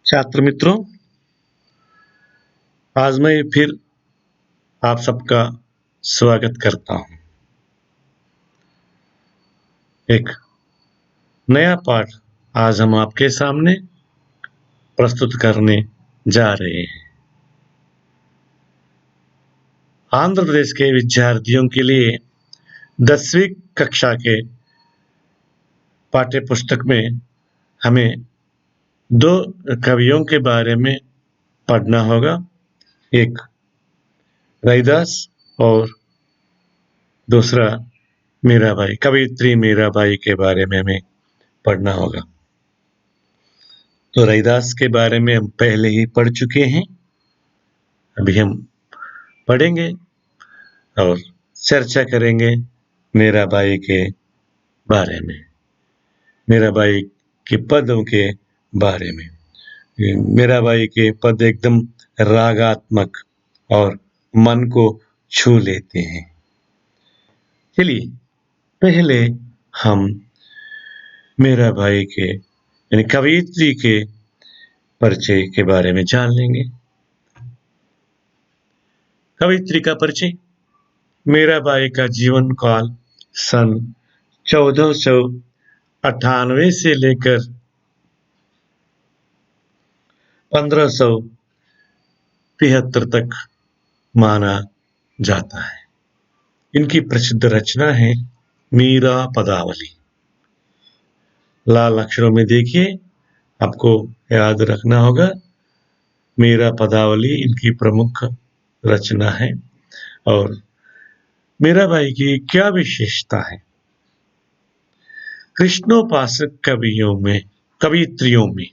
छात्र मित्रों, आज मैं फिर आप सबका स्वागत करता हूँ। एक नया पाठ आज हम आपके सामने प्रस्तुत करने जा रहे हैं। आंध्र प्रदेश के विद्यार्थियों के लिए 10वीं कक्षा के पाठ्य पुस्तक में हमें दो कवियों के बारे में पढ़ना होगा। एक रैदास और दूसरा मीराबाई, कवयित्री मीराबाई के बारे में हमें पढ़ना होगा। तो रैदास के बारे में हम पहले ही पढ़ चुके हैं, अभी हम पढ़ेंगे और चर्चा करेंगे मीराबाई के बारे में, मीराबाई के पदों के बारे में। मीराबाई के पद एकदम रागात्मक और मन को छू लेते हैं। चलिए पहले हम मीराबाई के यानी कवयित्री के परिचय के बारे में जान लेंगे। कवयित्री का परिचय। मीराबाई का जीवन काल सन 1498 से लेकर 1573 तक माना जाता है। इनकी प्रसिद्ध रचना है मीरा पदावली। लाल अक्षरों में देखिए, आपको याद रखना होगा, मीरा पदावली इनकी प्रमुख रचना है। और मीराबाई की क्या विशेषता है? कृष्णोपासक कवियत्रियों में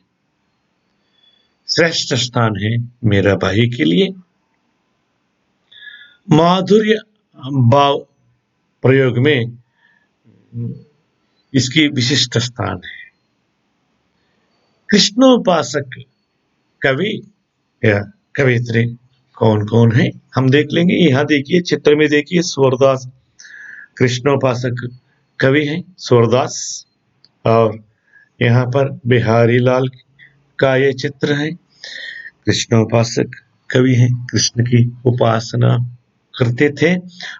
श्रेष्ठ स्थान है मीराबाई के लिए। माधुर्य भाव प्रयोग में इसकी विशिष्ट स्थान है। कृष्णोपासक कवि या कवियत्री कौन कौन है हम देख लेंगे। यहाँ देखिए, चित्र में देखिए, सूरदास कृष्णोपासक कवि हैं, सूरदास। और यहाँ पर बिहारी लाल का ये चित्र है, कृष्णोपासक कवि हैं, कृष्ण की उपासना करते थे।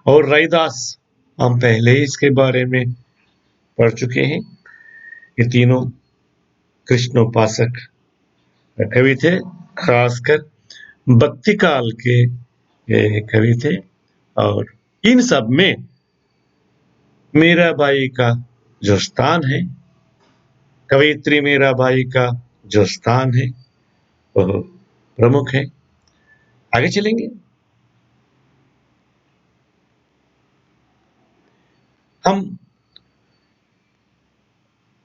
और रैदास, हम पहले ही इसके बारे में पढ़ चुके हैं। ये तीनों कृष्णोपासक कवि थे, खासकर भक्ति काल के कवि थे। और इन सब में मीराबाई का जो स्थान है, कवयित्री मीराबाई का जो स्थान है, वह प्रमुख है। आगे चलेंगे। हम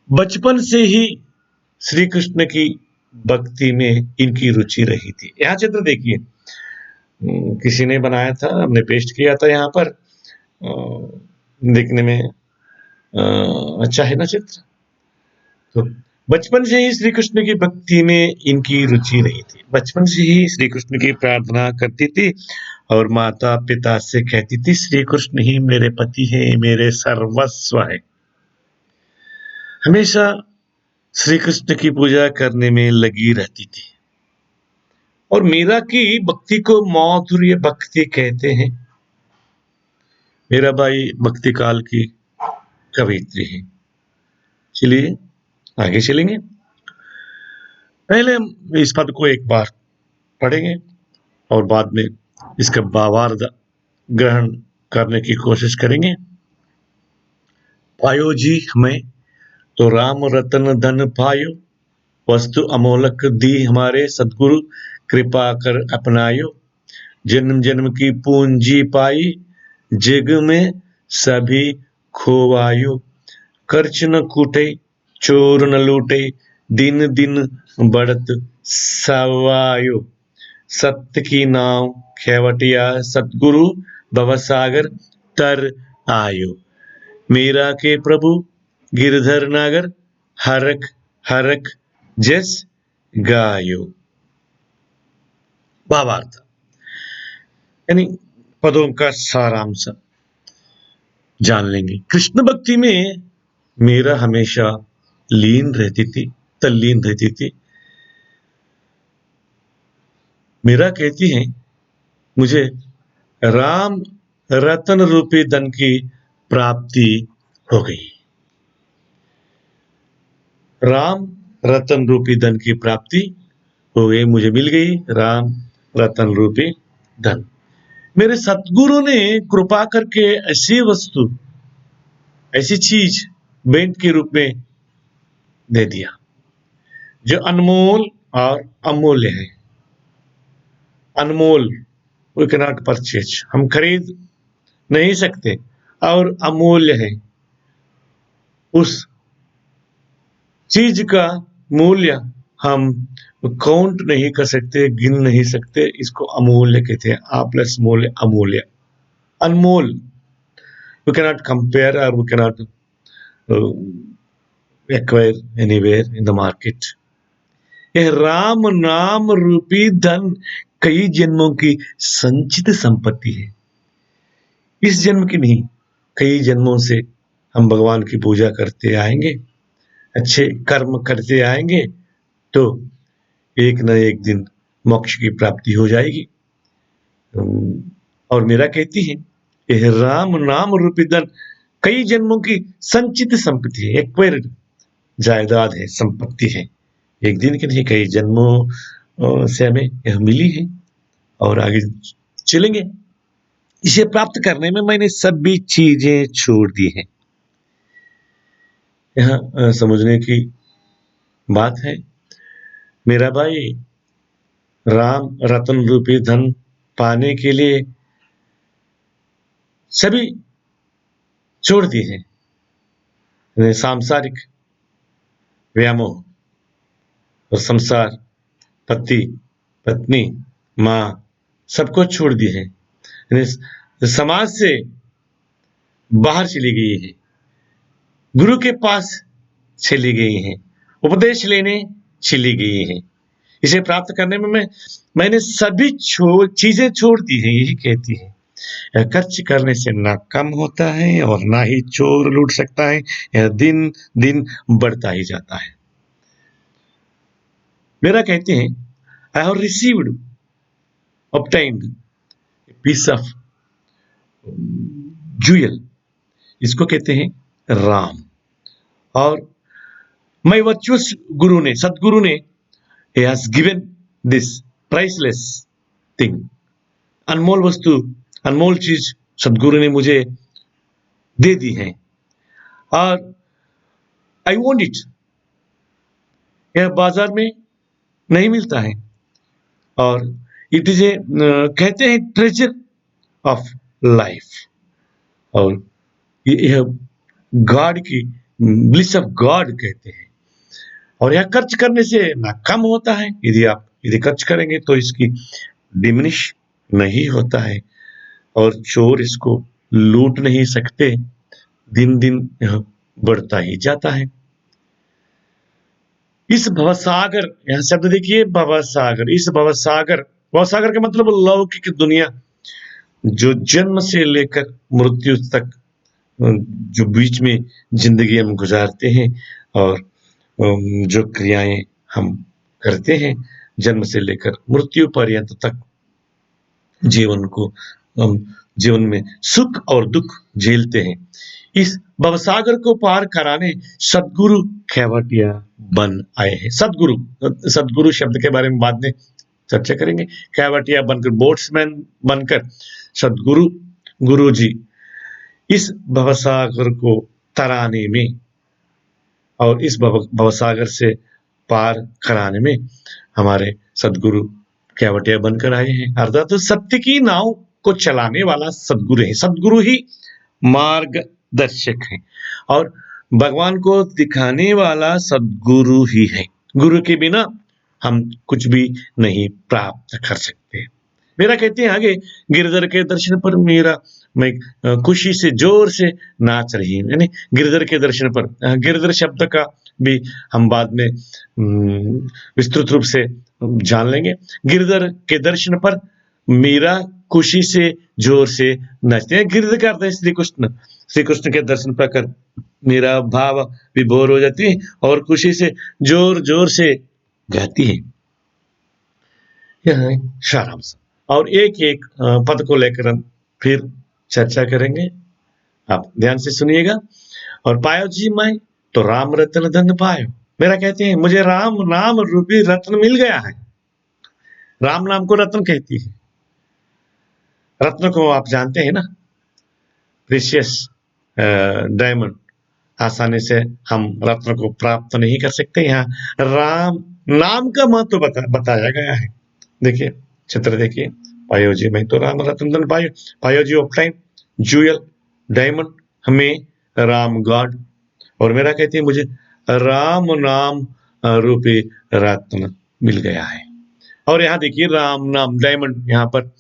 बचपन से ही श्री कृष्ण की भक्ति में इनकी रुचि रही थी। यहाँ चित्र देखिए, किसी ने बनाया था, हमने पेस्ट किया था यहाँ पर। देखने में अच्छा है ना चित्र। तो बचपन से ही श्री कृष्ण की भक्ति में इनकी रुचि रही थी। बचपन से ही श्री कृष्ण की प्रार्थना करती थी और माता पिता से कहती थी, श्री कृष्ण ही मेरे पति है, मेरे सर्वस्व है। हमेशा श्री कृष्ण की पूजा करने में लगी रहती थी। और मीरा की भक्ति को माधुर्य भक्ति कहते हैं। मीराबाई भक्ति काल की कवयित्री है। चलिए आगे चलेंगे। पहले हम इस पद को एक बार पढ़ेंगे और बाद में इसका भावार्थ ग्रहण करने की कोशिश करेंगे। पायो जी हमें तो राम रतन धन पायो, वस्तु अमोलक दी हमारे सदगुरु, कृपा कर अपनायो। जन्म जन्म की पूंजी पाई, जग में सभी खोवायो। खर्च न कूटे, चोर न लूटे, दिन दिन बढ़त सवायो। सत्य की नाव खेवटिया, सतगुरु भवसागर तर आयो। मीरा के प्रभु गिरधर नागर, हरक हरक जस गायो। भावार्थ यानी पदों का सारांश जान लेंगे। कृष्ण भक्ति में मीरा हमेशा लीन रहती थी, तल्लीन रहती थी। मीरा कहती हैं, मुझे राम रतन रूपी धन की प्राप्ति हो गई। राम रतन रूपी धन की प्राप्ति हो गई, मुझे मिल गई राम रतन रूपी धन। मेरे सतगुरु ने कृपा करके ऐसी वस्तु, ऐसी चीज भेंट के रूप में दे दिया जो अनमोल और अमूल्य है। अनमोल, वी कैन नॉट परचेज, हम खरीद नहीं सकते, और अमूल्य है, उस चीज का मूल्य हम काउंट नहीं कर सकते, गिन नहीं सकते, इसको अमूल्य कहते हैं। आ प्लस मूल्य, अमूल्य, अनमोल, वी कैन नॉट कंपेयर और we can not acquire anywhere in the market. यह राम नाम रूपी धन कई जन्मों की संचित संपत्ति है। इस जन्म की नहीं, कई जन्मों से हम भगवान की पूजा करते आएंगे, अच्छे कर्म करते आएंगे, तो एक न एक दिन मोक्ष की प्राप्ति हो जाएगी। और मीरा कहती है, यह राम नाम रूपी धन कई जन्मों की संचित संपत्ति है, एक्वायर्ड जायदाद है, संपत्ति है। एक दिन की नहीं, कई जन्मों से हमें यह मिली है और आगे चलेंगे। इसे प्राप्त करने में मैंने सभी चीजें छोड़ दी हैं। यहाँ समझने की बात है, मेरा भाई राम रतन रूपी धन पाने के लिए सभी छोड़ दिए हैं। सांसारिक व्यामोह और संसार, पति पत्नी माँ, सबको छोड़ दिए हैं। समाज से बाहर चली गई है, गुरु के पास चली गई हैं, उपदेश लेने चली गई हैं। इसे प्राप्त करने में मैंने सभी चीजें छोड़ दी हैं, यही कहती है। खर्च करने से ना कम होता है और ना ही चोर लूट सकता है, यह दिन दिन बढ़ता ही जाता है। मेरा कहते हैं, I have received obtained a piece of jewel, इसको कहते हैं राम। और मैं वर्चुअस गुरु ने, सदगुरु ने, he has given this priceless thing, अनमोल वस्तु, अनमोल चीज सदगुरु ने मुझे दे दी है, और आई वॉन्ट इट, यह बाजार में नहीं मिलता है, और इट इज ए कहते हैं ट्रेजर ऑफ लाइफ, और यह गॉड की ब्लिस ऑफ गॉड कहते हैं। और यह खर्च करने से ना कम होता है, यदि खर्च करेंगे तो इसकी डिमिनिश नहीं होता है, और चोर इसको लूट नहीं सकते, दिन दिन यह बढ़ता ही जाता है। इस भवसागर, यह शब्द देखिए भवसागर, इस भवसागर, भवसागर का मतलब लौकिक दुनिया, जो जन्म से लेकर मृत्यु तक जो बीच में जिंदगी हम गुजारते हैं, और जो क्रियाएं हम करते हैं जन्म से लेकर मृत्यु पर्यंत तक, जीवन में सुख और दुख झेलते हैं। इस भवसागर को पार कराने सदगुरु कैवटिया बन आए हैं। सदगुरु शब्द के बारे में बाद में चर्चा करेंगे। कैवटिया बनकर, बोट्समैन बनकर सदगुरु, गुरु जी इस भवसागर को तराने में और इस भवसागर से पार कराने में हमारे सदगुरु कैवटिया बनकर आए हैं। अर्थात तो सत्य की नाव को चलाने वाला सदगुरु है। सदगुरु ही मार्गदर्शक है, और भगवान को दिखाने वाला सदगुरु ही है। गुरु के बिना हम कुछ भी नहीं प्राप्त कर सकते। मेरा कहते हैं आगे, गिरधर के दर्शन पर मैं खुशी से जोर से नाच रही हूँ। यानी गिरधर के दर्शन पर, गिरधर शब्द का भी हम बाद में विस्तृत रूप से जान लेंगे। गिरधर के दर्शन पर मीरा खुशी से जोर से नाचते हैं। गिरधर का अर्थ है श्री कृष्ण। श्री कृष्ण के दर्शन पाकर मीरा भाव विभोर हो जाती है और खुशी से जोर जोर से गाती है। यह है सारांश। और एक-एक पद को लेकर हम फिर चर्चा करेंगे। आप ध्यान से सुनिएगा। और पायो जी मैं तो राम रतन धन पायो। मेरा कहते हैं मुझे राम नाम रूपी रत्न मिल गया है। राम नाम को रत्न कहती है। रत्न को आप जानते हैं ना, प्रीशियस डायमंड। आसानी से हम रत्न को प्राप्त नहीं कर सकते। यहाँ राम नाम का महत्व बताया गया है। देखिए चित्र देखिए। पायोजी में तो राम रतन धन पायो। पायोजी ऑफ टाइम ज्वेल डायमंड हमें राम गॉड। और मेरा कहती है मुझे राम नाम रूपी रत्न मिल गया है। और यहाँ देखिए राम नाम डायमंड, यहाँ पर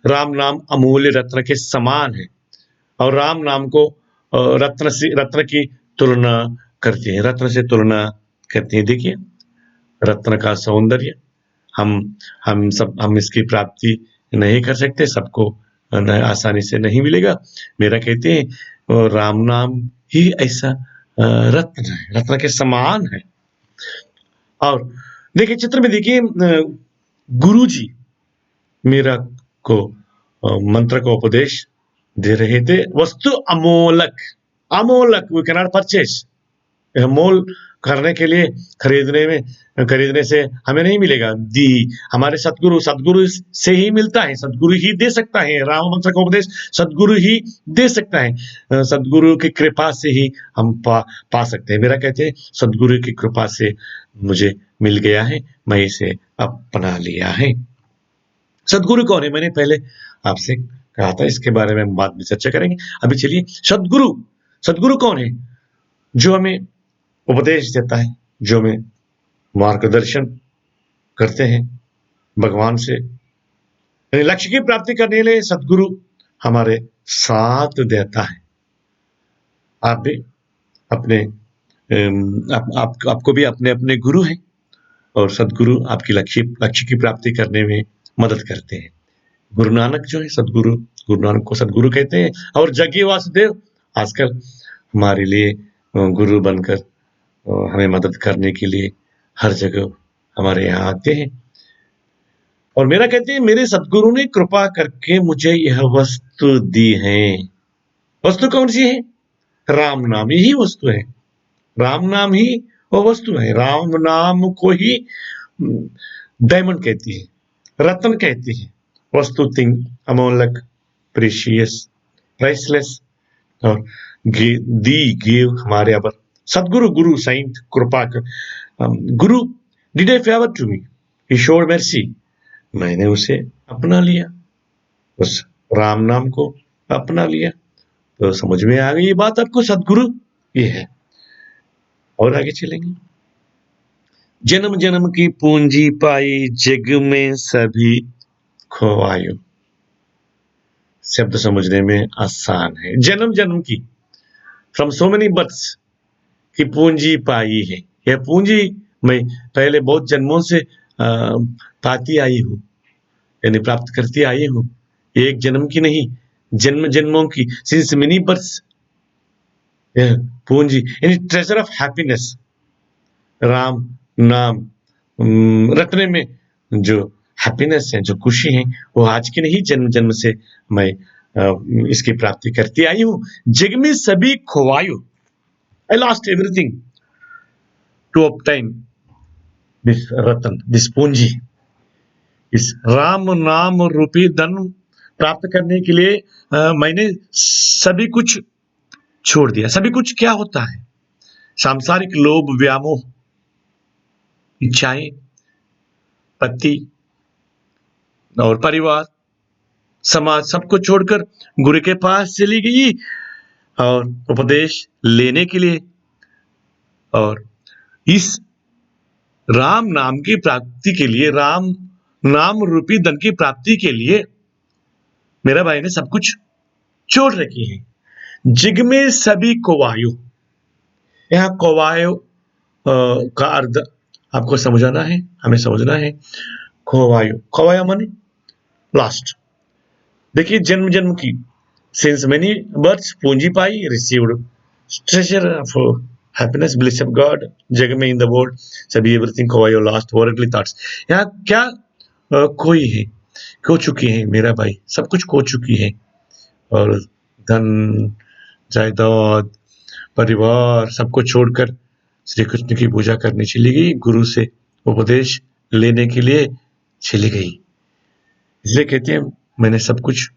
राम नाम अमूल्य रत्न के समान है। और राम नाम को रत्न की तुलना करती है, रत्न से तुलना करती है। देखिए रत्न का सौंदर्य हम इसकी प्राप्ति नहीं कर सकते, सबको आसानी से नहीं मिलेगा। मेरा कहते हैं राम नाम ही ऐसा रत्न है, रत्न के समान है। और देखिए चित्र में देखिए गुरु जी मेरा को मंत्र का उपदेश दे रहे थे। वस्तु अमोलक, अमोलक वी कैन नॉट परचेज। मोल करने के लिए खरीदने से हमें नहीं मिलेगा। दी हमारे सदगुरु से ही मिलता है, सदगुरु ही दे सकता है। राम मंत्र का उपदेश सदगुरु ही दे सकता है। सदगुरु की कृपा से ही हम पा सकते हैं। मेरा कहते हैं सदगुरु की कृपा से मुझे मिल गया है, मैं इसे अपना लिया है। सदगुरु कौन है, मैंने पहले आपसे कहा था, इसके बारे में हम बाद में चर्चा करेंगे। अभी चलिए सदगुरु कौन है? जो हमें उपदेश देता है, जो हमें मार्गदर्शन करते हैं भगवान से। लक्ष्य की प्राप्ति करने के लिए सदगुरु हमारे साथ देता है। आप भी अपने आपको भी अपने अपने गुरु हैं, और सदगुरु आपकी लक्ष्य की प्राप्ति करने में मदद करते हैं। गुरु नानक जो है गुरु नानक को सदगुरु कहते हैं। और जग्गी वासुदेव आजकल हमारे लिए गुरु बनकर हमें मदद करने के लिए हर जगह हमारे यहाँ आते हैं। और मेरा कहते हैं मेरे सदगुरु ने कृपा करके मुझे यह वस्तु दी है। वस्तु कौन सी है? राम नाम ही वस्तु है। राम नाम ही वो वस्तु है। राम नाम को ही डायमंड कहती है, रत्न कहती है। वस्तु थिंग अमोलक, प्रीशियस, प्राइसलेस। और गिव हमारे यहाँ पर सदगुरु गुरु साइंट कृपा कर। गुरु did a favour to me, he showed mercy. मैंने उसे अपना लिया, उस राम नाम को अपना लिया। तो समझ में आ गई ये बात आपको, सदगुरु ये है। और आगे चलेंगे। जन्म जन्म की पूंजी पाई जग में सभी खोवायो। शब्द समझने में आसान है। जन्म जन्म की, फ्रॉम सो मेनी बर्थ्स की पूंजी पाई है। यह पूंजी मैं पहले बहुत जन्मों से पाती आई हूँ, यानी प्राप्त करती आई हूँ। एक जन्म की नहीं, जन्म जन्मों की, सिंस मेनी बर्थ्स। पूंजी यानी ट्रेजर ऑफ हैप्पीनेस। राम नाम रटने में जो हैप्पीनेस है, जो खुशी है, वो आज की नहीं, जन्म जन्म से मैं इसकी प्राप्ति करती आई हूँ। जग में सभी खोवायो, I lost everything to obtain this रतन, दिस पूंजी। इस राम नाम रूपी धन प्राप्त करने के लिए मैंने सभी कुछ छोड़ दिया। सभी कुछ क्या होता है? सांसारिक लोभ, व्यामोह, इच्छाएं, पति और परिवार, समाज, सबको छोड़कर गुरु के पास चली गई और उपदेश लेने के लिए। और इस राम नाम की प्राप्ति के लिए, राम नाम रूपी धन की प्राप्ति के लिए मेरा भाई ने सब कुछ छोड़ रखी है। जिग में सभी कोवायो, यहां कोवायो का अर्थ आपको समझाना है, हमें समझना है। खोवायो, खोवाया माने लास्ट। देखिए जन्म की, सिंस मेनी बर्थ्स पूंजी पाई, received treasure of happiness, bliss of God, जग में इन द वर्ल्ड, सभी एवरीथिंग खोया लास्ट वर्ल्डली थॉट्स। यहाँ क्या खोई है, खो चुकी है मेरा भाई, सब कुछ खो चुकी है। और धन, जायदाद, परिवार सबको छोड़कर श्री कृष्ण की पूजा करने चली गई, गुरु से उपदेश लेने के लिए चली गई। इसलिए कहते हैं मैंने सब कुछ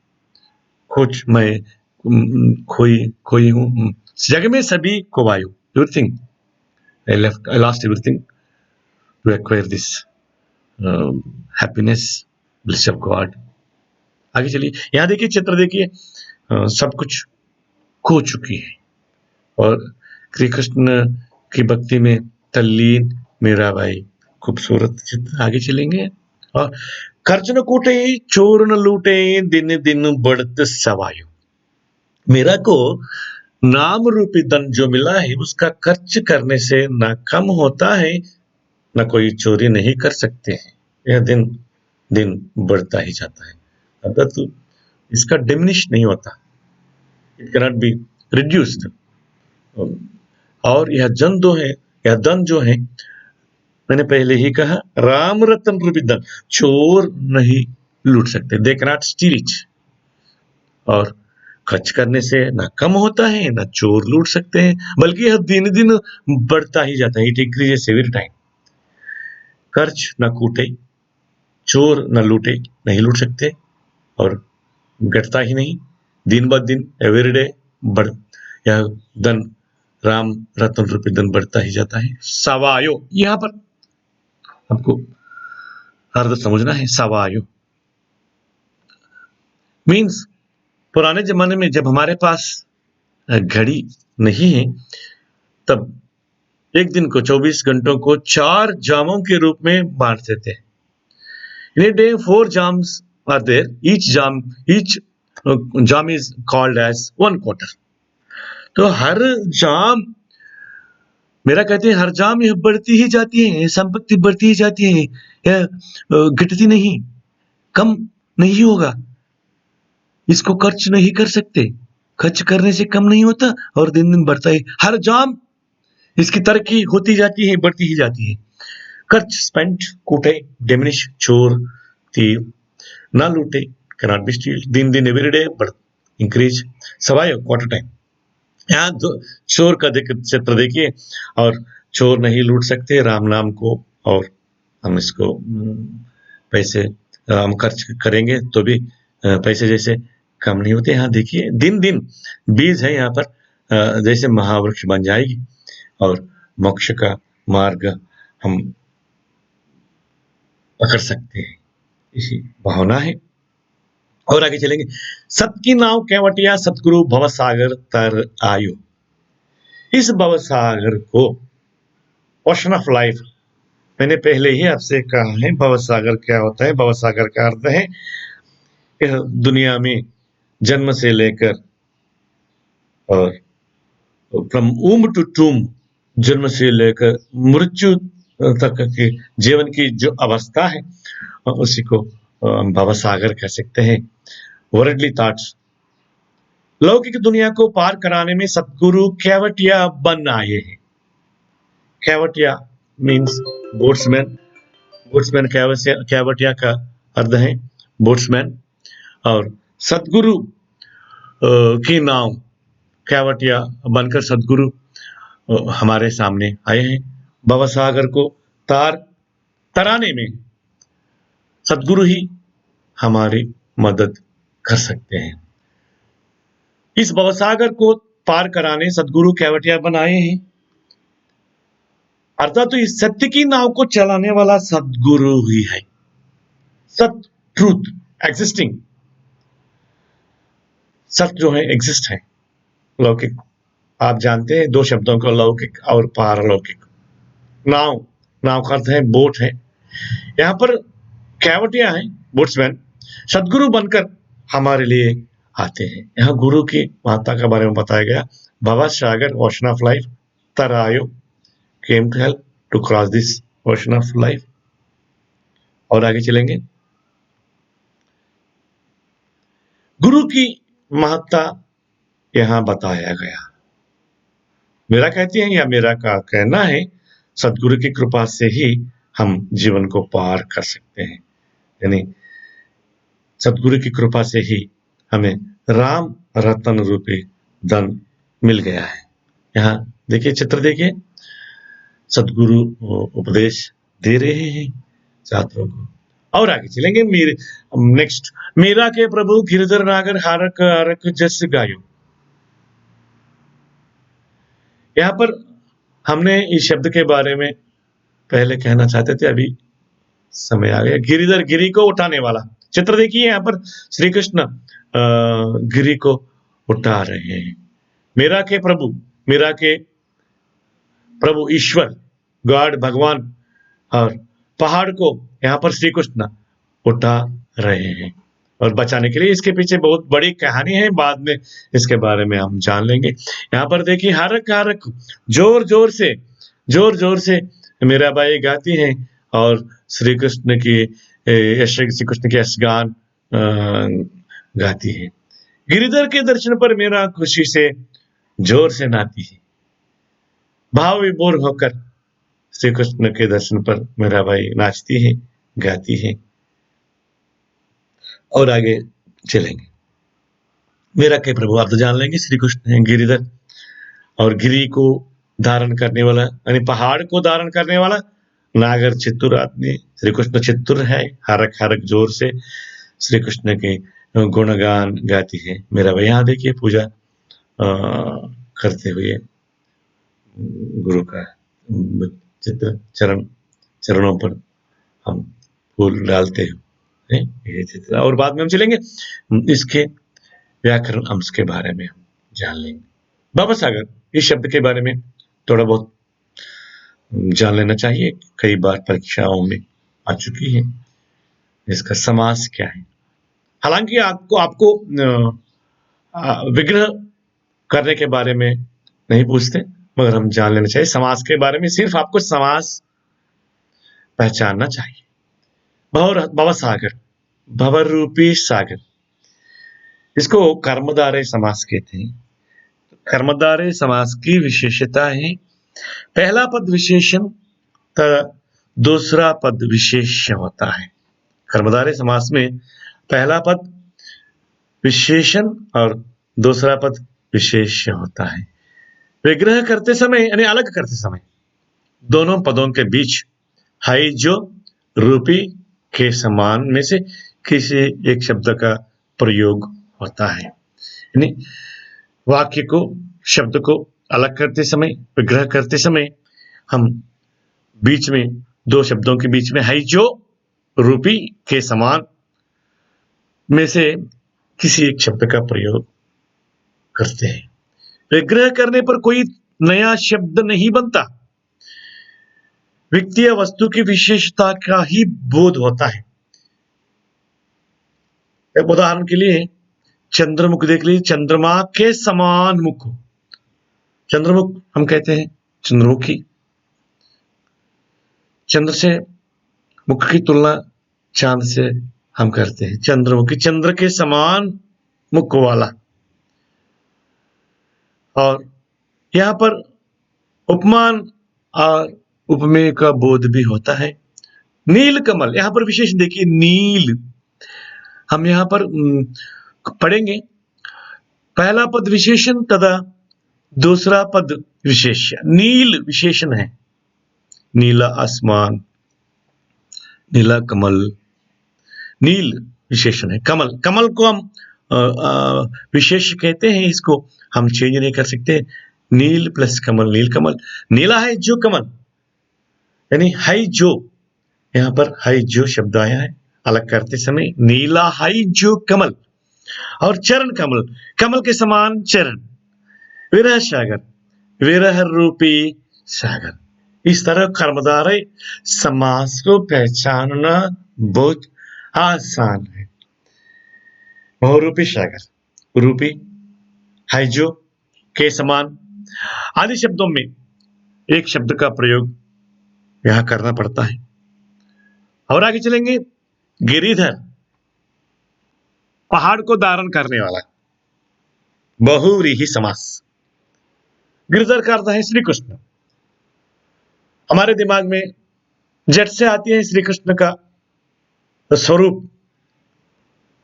मैं खोई हूँ, जग में सभी खोवायो, everything I lost everything to acquire this happiness, bliss of God। आगे चलिए, यहाँ देखिए चित्र देखिए, सब कुछ खो चुकी है और श्री कृष्ण की भक्ति में तल्लीन मेरा भाई। खूबसूरत चित्र। आगे चलेंगे, और खर्च न कूटे चोर न लूटे, दिन दिन बढ़त सवायो। मेरा को नाम रूपी धन जो मिला है उसका खर्च करने से ना कम होता है, ना कोई चोरी नहीं कर सकते हैं। यह दिन दिन बढ़ता ही जाता है, अर्थात इसका डिमिनिश नहीं होता, इट कैनॉट बी रिड्यूस्ड। और यह जन दो है, यह धन जो है, मैंने पहले ही कहा, राम रतन रूपी धन चोर नहीं लूट सकते, दे कैनॉट स्टील इट। और खर्च करने से ना कम होता है, ना चोर लूट सकते हैं, बल्कि यह दिन दिन बढ़ता ही जाता है, इट इंक्रीजेस एवरी टाइम। खर्च न कूटे, चोर न लूटे, नहीं लूट सकते, और घटता ही नहीं, दिन ब दिन एवरी डे बढ़, यह धन, राम रतन रूपी धन बढ़ता ही जाता है। सवायो, यहां पर आपको अर्थ समझना है। सवायो मीन्स पुराने जमाने में जब हमारे पास घड़ी नहीं है, तब एक दिन को 24 घंटों को 4 जामों के रूप में बांटते थे। In a day, 4 jams are there. Each jam is called as 1 quarter. तो हर जाम, मेरा कहते हैं हर जाम यह बढ़ती ही जाती है, संपत्ति बढ़ती ही जाती है, यह घटती नहीं, कम नहीं होगा। इसको खर्च नहीं कर सकते, खर्च करने से कम नहीं होता, और दिन दिन बढ़ता है। हर जाम इसकी तरक्की होती जाती है, बढ़ती ही जाती है। खर्च, स्पेंट, कूटे, डिमिनिश, चोर, थीव, ना लूटे, कैनॉट बी स्टील, दिन दिन एवरी डे बढ़, इंक्रीज, सवायो क्वार्टर टाइम। यहाँ चोर का चित्र देखिए, और चोर नहीं लूट सकते राम नाम को, और हम इसको पैसे हम खर्च करेंगे तो भी पैसे जैसे कम नहीं होते। यहाँ देखिए दिन दिन बीज है यहाँ पर, जैसे महावृक्ष बन जाएगी, और मोक्ष का मार्ग हम पकड़ सकते हैं, इसी भावना है। और आगे चलेंगे, सबकी नाव केवटिया सतगुरु भवसागर तर आयु। इस भवसागर को, ओशन ऑफ लाइफ, मैंने पहले ही आपसे कहा है भवसागर क्या होता है। भवसागर का अर्थ है यह दुनिया में जन्म से लेकर, और फ्रॉम ऊम टू टूम, जन्म से लेकर मृत्यु तक के जीवन की जो अवस्था है, उसी को भवसागर कह सकते हैं। वर्ल्डली थॉट्स, लौकिक दुनिया को पार कराने में सतगुरु केवटिया बन आए हैं। केवटिया मीन्स बोट्समैन, बोट्समैन केवटिया का अर्थ है बोट्समैन। और सतगुरु की नाव केवटिया बनकर सतगुरु हमारे सामने आए हैं। भवसागर को तराने में सतगुरु ही हमारी मदद कर सकते हैं। इस भवसागर को पार कराने सतगुरु केवटिया बनाए हैं, अर्थात तो इस सत्य की नाव को चलाने वाला सतगुरु ही है। सत्य, ट्रूथ, एग्जिस्टिंग, सत्य जो है एग्जिस्ट है। लौकिक, आप जानते हैं 2 शब्दों को, लौकिक और पारलौकिक। नाव, नाव का अर्थ है बोट है, यहाँ पर केवटिया है बोट्समैन, सतगुरु बनकर हमारे लिए आते हैं। यहाँ गुरु की महत्ता के बारे में बताया गया। भवसागर, ओशन ऑफ लाइफ, तरायो, came to help to cross this ocean of life। और आगे चलेंगे, गुरु की महत्ता यहां बताया गया। मेरा कहती हैं या मेरा का कहना है, सद्गुरु की कृपा से ही हम जीवन को पार कर सकते हैं। यानी सद्गुरु की कृपा से ही हमें राम रतन रूपी धन मिल गया है। यहाँ देखिए, चित्र देखिए, सद्गुरु उपदेश दे रहे हैं छात्रों को। और आगे चलेंगे, मेरे नेक्स्ट, मेरा के प्रभु गिरधर नागर हारक हारक जस गायो। यहाँ पर हमने इस शब्द के बारे में पहले कहना चाहते थे, अभी समय आ गया। गिरिधर, गिरी को उठाने वाला। चित्र देखिए, यहाँ पर श्री कृष्ण गिरी को उठा रहे हैं। मेरा के प्रभु, मेरा के प्रभु ईश्वर, गॉड, भगवान, और पहाड़ को यहाँ पर श्री कृष्ण उठा रहे हैं और बचाने के लिए। इसके पीछे बहुत बड़ी कहानी है, बाद में इसके बारे में हम जान लेंगे। यहाँ पर देखिए, हारक हारक, जोर जोर से, जोर जोर से मीराबाई गाती हैं और श्री कृष्ण की श्री कृष्ण के यशगान गाती है। गिरिधर के दर्शन पर मेरा खुशी से जोर से नाती है। भाव विभोर होकर श्री कृष्ण के दर्शन पर मीराबाई नाचती है, गाती है। और आगे चलेंगे। मेरा के प्रभु, आप तो जान लेंगे, श्री कृष्ण है गिरिधर, और गिरी को धारण करने वाला, यानी पहाड़ को धारण करने वाला नागर चित्तुर आदमी श्री कृष्ण चित्तुर है। हारक हारक जोर से श्री कृष्ण के गुणगान गाती है। मेरा भाई, यहाँ देखिए, पूजा करते हुए गुरु का चित्र, चरणों पर हम फूल डालते हैं, ये चित्र। और बाद में हम चलेंगे इसके व्याकरण अंश के बारे में हम जान लेंगे। बाबा सागर, इस शब्द के बारे में थोड़ा बहुत जान लेना चाहिए, कई बार परीक्षाओं में आ चुकी है। इसका समास क्या है? हालांकि आपको विग्रह करने के बारे में नहीं पूछते, मगर हम जान लेना चाहिए समास के बारे में। सिर्फ आपको समास पहचानना चाहिए। भव सागर, भवर रूपी सागर, इसको कर्मधारय समास कहते हैं। कर्मधारय समास की विशेषता है, पहला पद विशेषण तथा दूसरा पद विशेष्य होता है। कर्मधारय समास में पहला पद विशेषण और दूसरा पद विशेष्य होता है। विग्रह करते समय, यानी अलग करते समय, दोनों पदों के बीच हाई जो रूपी के समान में से किसी एक शब्द का प्रयोग होता है। यानी वाक्य को, शब्द को अलग करते समय, विग्रह करते समय, हम बीच में, दो शब्दों के बीच में हाई जो रूपी के समान में से किसी एक शब्द का प्रयोग करते हैं। विग्रह करने पर कोई नया शब्द नहीं बनता, व्यक्ति या वस्तु की विशेषता का ही बोध होता है। एक उदाहरण के लिए चंद्रमुख देख लीजिए, चंद्रमा के समान मुख, चंद्रमुख हम कहते हैं चंद्रमुखी। चंद्र से मुख की तुलना चांद से हम करते हैं, चंद्रमुखी, चंद्र के समान मुख वाला। और यहां पर उपमान और उपमेय का बोध भी होता है। नील कमल, यहां पर विशेष देखिए, नील, हम यहां पर पढ़ेंगे, पहला पद विशेषण तथा दूसरा पद विशेष्य। नील विशेषण है, नीला आसमान, नीला कमल, नील विशेषण है। कमल, कमल को हम विशेष कहते हैं, इसको हम चेंज नहीं कर सकते। नील प्लस कमल, नील कमल। नीला है जो कमल, यानी हाई जो, यहां पर हाई जो शब्द आया है अलग करते समय, नीला हाई जो कमल। और चरण कमल, कमल के समान चरण। विरह सागर, विरह रूपी सागर। इस तरह कर्मधारय समास को पहचानना बहुत आसान है। बहुरूपी सागर, रूपी, हाइजो, के समान आदि शब्दों में एक शब्द का प्रयोग यहां करना पड़ता है। और आगे चलेंगे, गिरिधर, पहाड़ को धारण करने वाला, बहुव्रीहि समास। गिरधर का अर्थ है श्री कृष्ण। हमारे दिमाग में झट से आती है श्री कृष्ण का स्वरूप,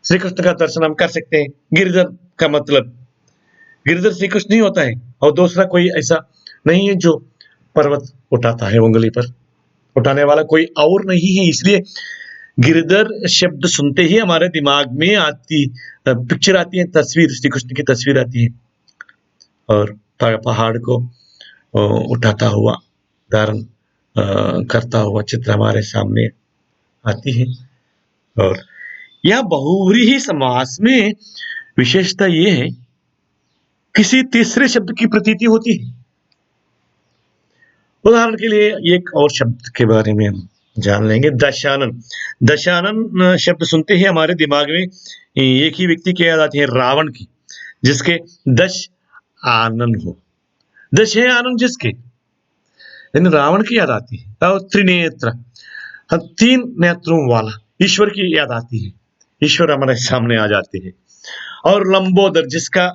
श्री कृष्ण का दर्शन हम कर सकते हैं। गिरधर का मतलब गिरधर श्री कृष्ण ही होता है, और दूसरा कोई ऐसा नहीं है जो पर्वत उठाता है, उंगली पर उठाने वाला कोई और नहीं है। इसलिए गिरधर शब्द सुनते ही हमारे दिमाग में आती पिक्चर आती है, तस्वीर, श्री कृष्ण की तस्वीर आती है, और पहाड़ को उठाता हुआ, धारण करता हुआ चित्र हमारे सामने आती है। और यह बहुव्रीहि समास में विशेषता ये है, किसी तीसरे शब्द की प्रतीति होती है। उदाहरण के लिए एक और शब्द के बारे में हम जान लेंगे, दशानन। दशानन शब्द सुनते ही हमारे दिमाग में एक ही व्यक्ति की याद आती है, रावण की, जिसके 10 आनन हो। 10 है आनन जिसके, यानी रावण की याद आती है। और त्रिनेत्र, 3 नेत्रों वाला ईश्वर की याद आती है, ईश्वर हमारे सामने आ जाते हैं। और लंबोदर, जिसका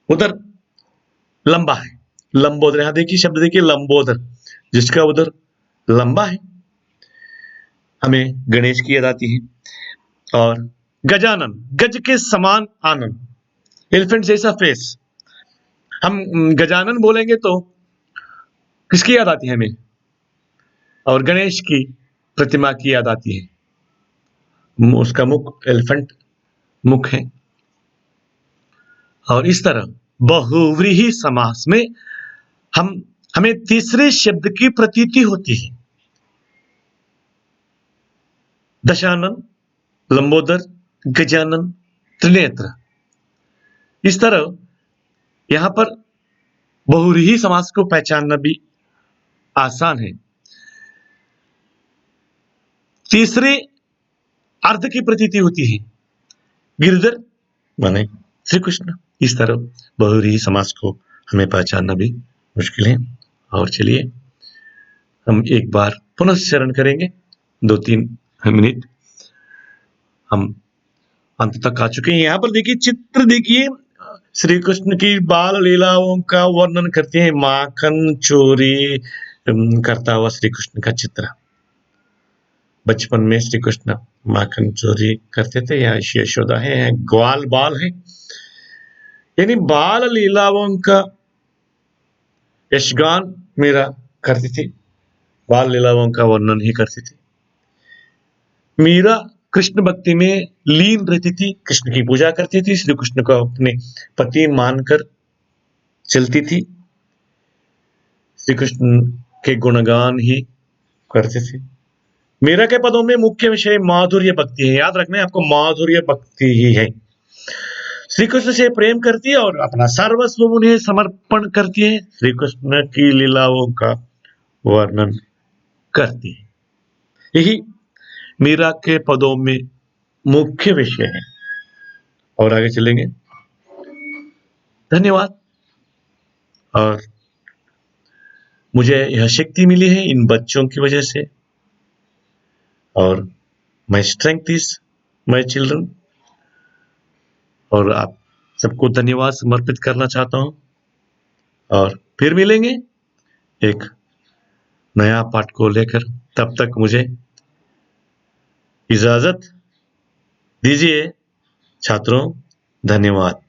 उदर लंबा है, लंबोदर, यहां देखिए शब्द देखिए लंबोदर, जिसका उदर लंबा है, हमें गणेश की याद आती है। और गजानन, गज के समान आनन, एलिफेंट जैसा फेस। हम गजानन बोलेंगे तो किसकी याद आती है हमें? और गणेश की प्रतिमा की याद आती है, उसका मुख एलिफेंट मुख है। और इस तरह बहुव्रीहि समास में हमें तीसरे शब्द की प्रतीति होती है। दशानन, लंबोदर, गजानन, त्रिनेत्र। इस तरह यहां पर बहुव्रीहि समास को पहचानना भी आसान है। तीसरे अर्थ की प्रतीति होती है, गिरधर माने श्री कृष्ण। इस तरह बहुव्रीहि समास को हमें पहचानना भी मुश्किल है। और चलिए हम एक बार पुनः चरण करेंगे, 2-3 मिनट। हम अंत तक आ चुके हैं। यहाँ पर देखिए चित्र, देखिए श्री कृष्ण की बाल लीलाओं का वर्णन करते हैं, माखन चोरी करता हुआ श्री कृष्ण का चित्र। बचपन में श्री कृष्ण माखन चोरी करते थे, या यशोदा है, ग्वाल बाल है, यानी बाल लीलाओं का यशगान मेरा करती थी, बाल लीलाओं का वर्णन ही करती थी। मीरा कृष्ण भक्ति में लीन रहती थी, कृष्ण की पूजा करती थी, श्री कृष्ण को अपने पति मानकर चलती थी, श्री कृष्ण के गुणगान ही करते थे। मीरा के पदों में मुख्य विषय माधुर्य भक्ति है, याद रखना है आपको, माधुर्य भक्ति ही है। श्री कृष्ण से प्रेम करती है और अपना सर्वस्व उन्हें समर्पण करती है, श्री कृष्ण की लीलाओं का वर्णन करती है। यही मीरा के पदों में मुख्य विषय है। और आगे चलेंगे। धन्यवाद। और मुझे यह शक्ति मिली है इन बच्चों की वजह से, और my strength is my children. और आप सबको धन्यवाद समर्पित करना चाहता हूं। और फिर मिलेंगे एक नया पाठ को लेकर, तब तक मुझे इजाजत दीजिए छात्रों। धन्यवाद।